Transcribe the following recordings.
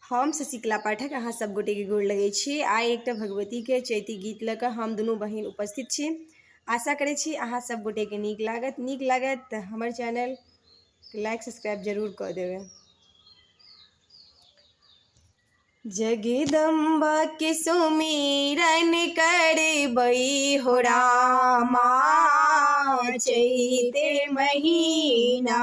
हम शशिकला पाठक अहाँ सब गोटे के गोर लगै छी। आइ एकटा भगवती के चैती गीत लऽ कऽ हम दुनू बहिन उपस्थित छी। आशा करै छी अहाँ सब गोटे के नीक लागत तऽ हमर चैनल लाइक सब्सक्राइब जरूर कऽ देबै। जगदम्बा के सुमिरन करबै हो रामा चैते महीना।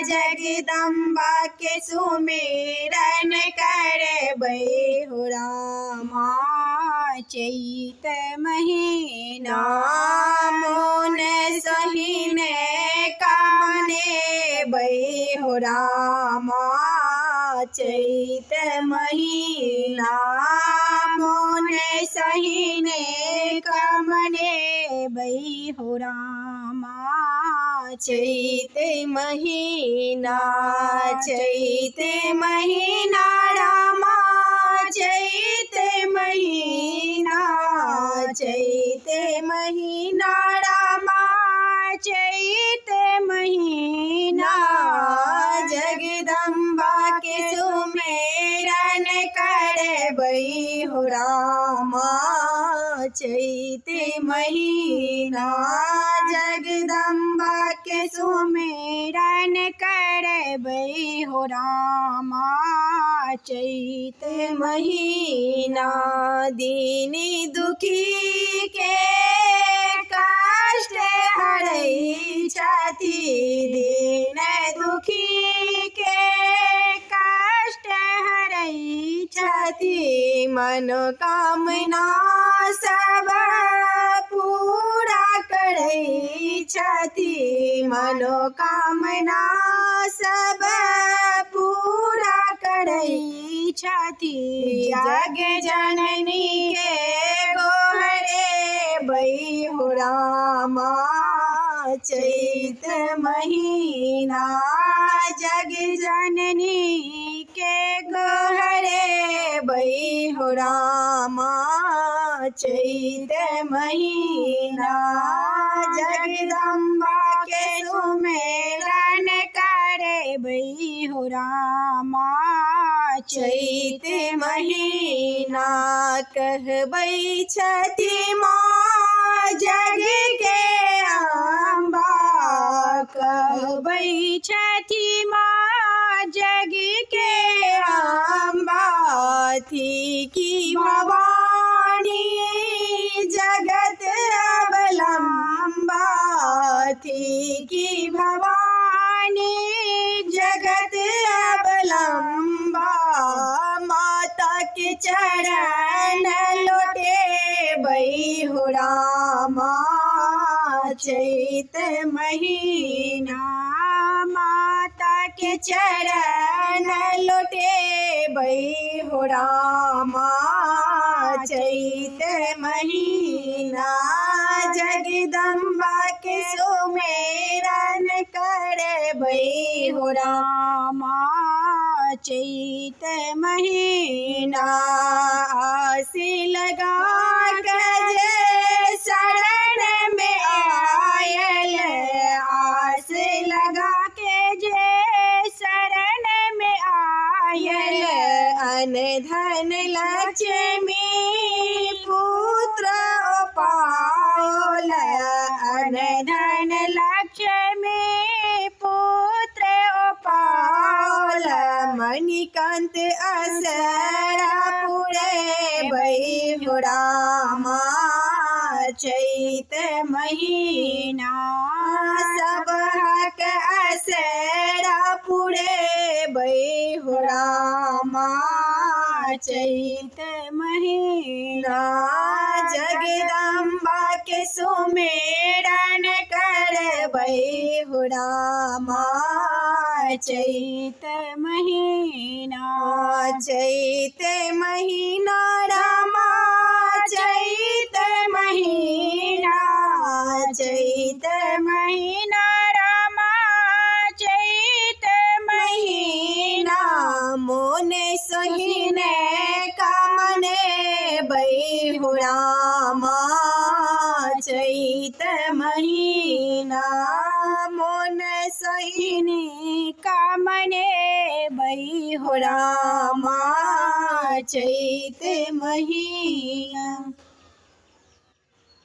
जगदम्बा के सुमिरन करबै हो रामा चैत महीना। मोन सहिने कामनेबै हो रामा चैत महीना। मोन सहिने कामनेबै हो रामा चैत महीना। चैत महीना रामा चैत महीना। चैत महीना रामा चैत महीना। जगदम्बा के सुमिरन करबै हो रामा चैत महीना। जगदम्बा के सुमिरन करबै हो रामा चैत महीना। दीन दुखी के कष्ट हरै छथि। दीन दुखी के कष्ट हरै छथि। मनोकामना सब पूरा करै छथि। मनोकामना सब पूरा करै छथि। जग जननी के गोहरेबै हो रामा चैत महीना। जग जननी के गोहरेबै हो रामा चैत महीना। जगदम्बा के सुमिरन करबै हो रामा चैत महीना। कहबै छथि माँ जग के अम्बा। कहबै छथि माँ जग के अम्बा थी की भवानी जगत अवलंबा। थी की भवानी जगत अवलंबा। माता के चरण लोटेबै हो रामा चैत महीना। माता के चरण लोटेबै हो रामा चैत महीना। जगदम्बा के सुमिरन करबै हो रामा चैत महीना। आस लगा कर जे शरण में आयल। आस लगा के जे शरण में आयल। अन धन लक्ष्मी पुत्र पाओल। अन धन लक्ष्मी पुत्र पाओल। मणिकांत असरा पुरेबै हो रामा चैत महीना। सब हक असरा पुरेबै हो रामा चैत महीना। जगदम्बा के सुमिरन करबै हो रामा चैत महीना। चैत महीना रामा चैत महीना। चैत महीना रामा चैत महीना। मोन सहिने कामनेबै हो रामा चैत महीना। मोन सहिने कामनेबै हो रामा चैत महीना